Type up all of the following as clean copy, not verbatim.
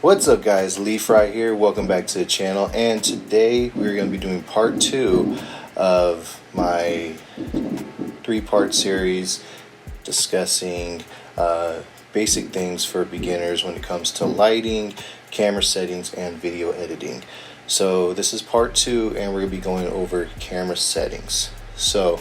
What's up guys, Leaf right here, welcome back to the channel, and today we're going to be doing part 2 of my 3-part series discussing basic things for beginners when it comes to lighting, camera settings, and video editing. So this is part 2 and we're going to be going over camera settings. So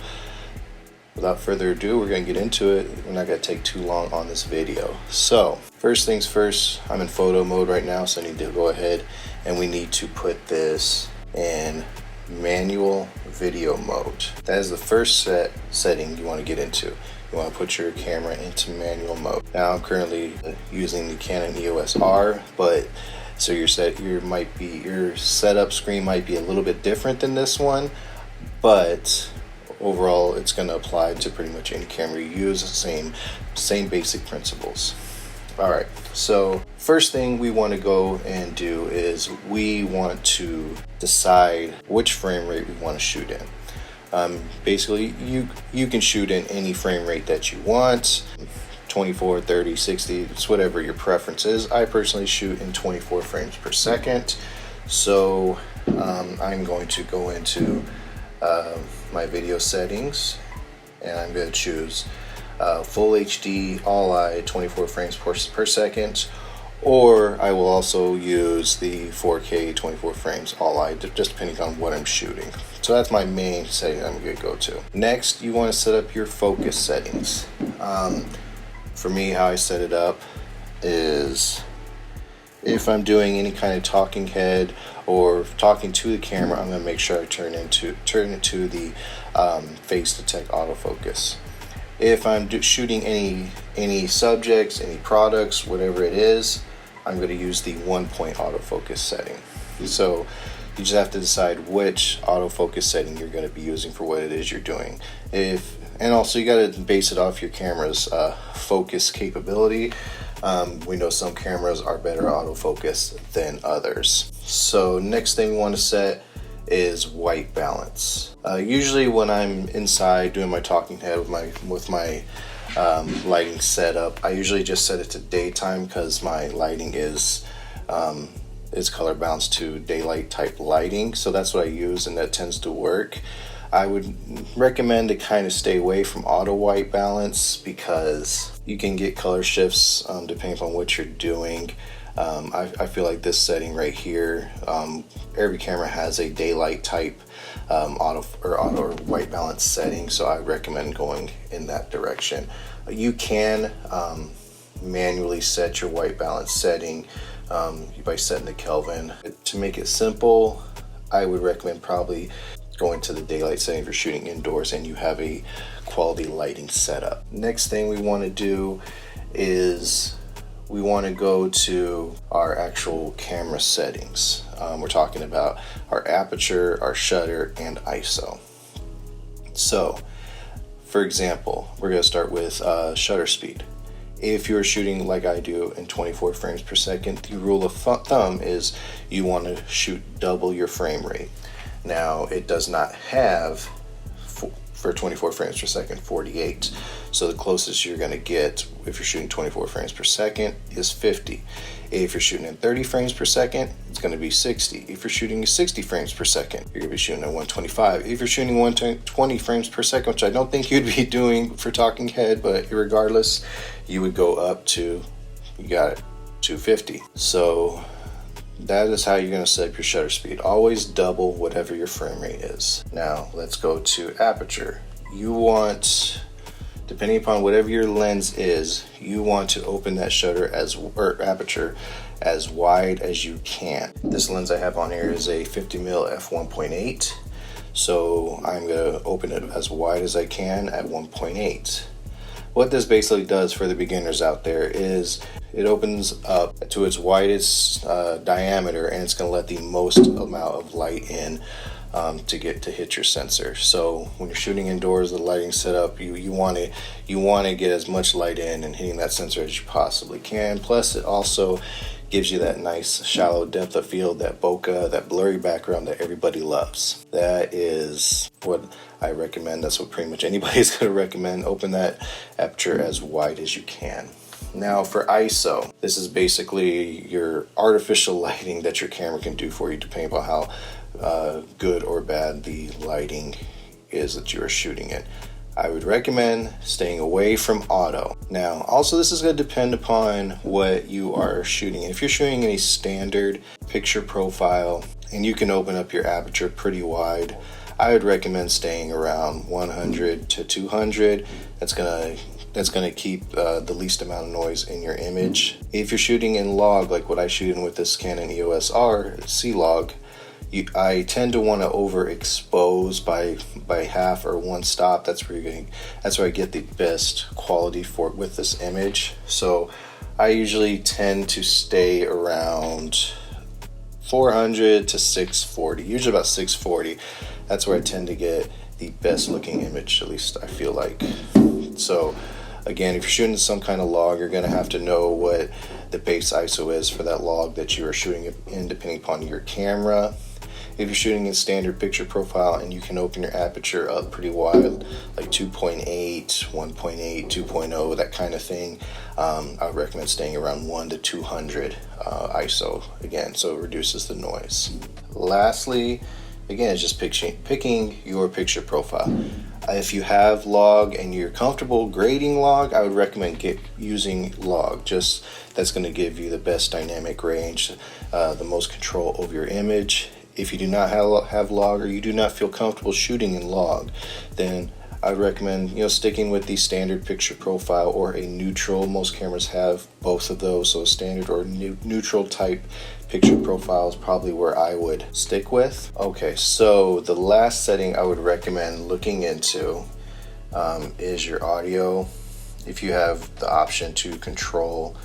without further ado, we're going to get into it. We're not going to take too long on this video. So, first things first, I'm in photo mode right now, so I need to go ahead and we need to put this in manual video mode. That is the first setting you want to get into. You want to put your camera into manual mode. Now, I'm currently using the Canon EOS R, but so your setup screen might be a little bit different than this one, but overall it's going to apply to pretty much any camera you use. Same basic principles. Alright, so first thing we want to go and do is we want to decide which frame rate we want to shoot in. Basically you can shoot in any frame rate that you want, 24, 30, 60, it's whatever your preference is. I personally shoot in 24 frames per second, so I'm going to go into my video settings and I'm going to choose full HD all eye 24 frames per second, or I will also use the 4K 24 frames all eye, just depending on what I'm shooting. So that's my main setting I'm going to go to. Next, you want to set up your focus settings. For me, how I set it up is if I'm doing any kind of talking head or talking to the camera, I'm going to make sure I turn into the face detect autofocus. If I'm shooting any subjects, any products, whatever it is, I'm going to use the 1-point autofocus setting. So you just have to decide which autofocus setting you're going to be using for what it is you're doing. And also you got to base it off your camera's focus capability. We know some cameras are better autofocus than others. So next thing we want to set is white balance. Usually when I'm inside doing my talking head with my lighting setup, I usually just set it to daytime because my lighting is color balanced to daylight type lighting. So that's what I use, and that tends to work. I would recommend to kind of stay away from auto white balance because you can get color shifts depending upon what you're doing. I feel like this setting right here, every camera has a daylight type auto or white balance setting, so I recommend going in that direction. You can manually set your white balance setting by setting the Kelvin. To make it simple, I would recommend probably going to the daylight setting if you're shooting indoors and you have a quality lighting setup. Next thing we want to do is we want to go to our actual camera settings. We're talking about our aperture, our shutter, and ISO. So for example, we're going to start with shutter speed. If you're shooting like I do in 24 frames per second, the rule of thumb is you want to shoot double your frame rate. Now, it does not have, for 24 frames per second, 48. So the closest you're going to get if you're shooting 24 frames per second is 50. If you're shooting in 30 frames per second, it's going to be 60. If you're shooting 60 frames per second, you're going to be shooting at 125. If you're shooting 120 frames per second, which I don't think you'd be doing for talking head, but regardless, you would go up to, you got it, 250. So that is how you're going to set up your shutter speed. Always double whatever your frame rate is. Now let's go to aperture. You want, depending upon whatever your lens is, you want to open that aperture as wide as you can. This lens I have on here is a 50mm f1.8, so I'm going to open it as wide as I can at 1.8. What this basically does for the beginners out there is it opens up to its widest diameter, and it's going to let the most amount of light in to hit your sensor. So when you're shooting indoors, the lighting setup, you want to get as much light in and hitting that sensor as you possibly can. Plus, it also gives you that nice shallow depth of field, that bokeh, that blurry background that everybody loves. That is what I recommend. That's what pretty much anybody's going to recommend. Open that aperture as wide as you can. Now for ISO, this is basically your artificial lighting that your camera can do for you depending upon how good or bad the lighting is that you are shooting in. I would recommend staying away from auto. Now, also this is going to depend upon what you are shooting. If you're shooting a standard picture profile and you can open up your aperture pretty wide, I would recommend staying around 100 to 200. That's gonna keep the least amount of noise in your image. If you're shooting in log, like what I shoot in with this Canon EOS R C-Log, I tend to want to overexpose by half or one stop. That's where I get the best quality with this image. So I usually tend to stay around 400 to 640, usually about 640. That's where I tend to get the best looking image, at least I feel like. So again, if you're shooting some kind of log, you're gonna have to know what the base ISO is for that log that you are shooting in, depending upon your camera. If you're shooting in standard picture profile and you can open your aperture up pretty wide, like 2.8, 1.8, 2.0, that kind of thing, I would recommend staying around 1 to 200 ISO, again, so it reduces the noise. Lastly, again, it's just picking your picture profile. If you have log and you're comfortable grading log, I would recommend using log. Just that's going to give you the best dynamic range, the most control over your image. If you do not have log, or you do not feel comfortable shooting in log, then I would recommend sticking with the standard picture profile or a neutral. Most cameras have both of those, so a standard or neutral type picture profile is probably where I would stick with. Okay, so the last setting I would recommend looking into is your audio. If you have the option to control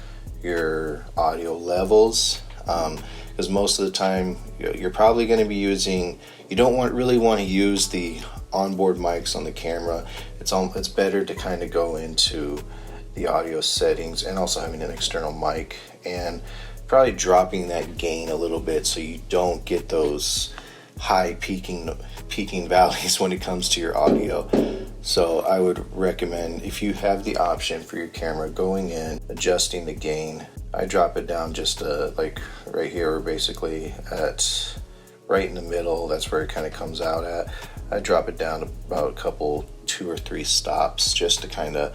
your audio levels, because most of the time you're probably going to be using, you don't really want to use the onboard mics on the camera. It's better to kind of go into the audio settings and also having an external mic and probably dropping that gain a little bit so you don't get those high peaking valleys when it comes to your audio. So I would recommend, if you have the option for your camera, going in, adjusting the gain. I drop it down just like right here, basically at right in the middle. That's where it kind of comes out at. I drop it down about a couple, 2 or 3 stops, just to kind of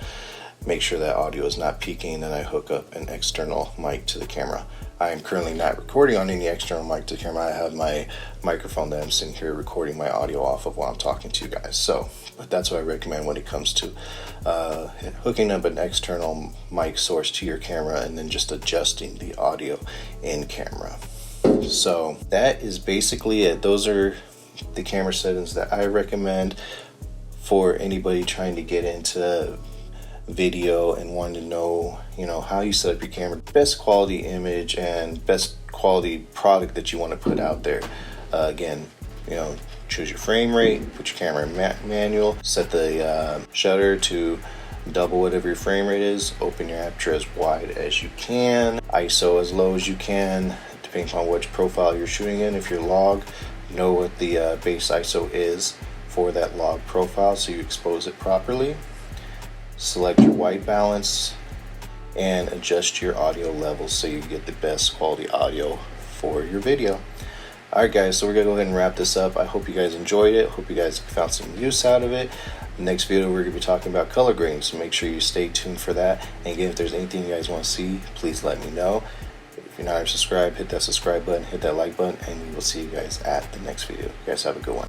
make sure that audio is not peaking. Then I hook up an external mic to the camera. I am currently not recording on any external mic to the camera. I have my microphone that I'm sitting here recording my audio off of while I'm talking to you guys. So, but that's what I recommend when it comes to hooking up an external mic source to your camera and then just adjusting the audio in camera. So that is basically it. Those are the camera settings that I recommend for anybody trying to get into video and wanting to know, how you set up your camera, best quality image and best quality product that you want to put out there. Again, choose your frame rate, put your camera in manual, set the shutter to double whatever your frame rate is, open your aperture as wide as you can, ISO as low as you can, depending on which profile you're shooting in. If you're log, know what the base ISO is for that log profile so you expose it properly. Select your white balance and adjust your audio levels so you get the best quality audio for your video. Alright guys, so we're going to go ahead and wrap this up. I hope you guys enjoyed it. Hope you guys found some use out of it. Next video we're going to be talking about color grading, so make sure you stay tuned for that. And again, if there's anything you guys want to see, please let me know. If you're not already subscribed, hit that subscribe button, hit that like button, and we will see you guys at the next video. You guys have a good one.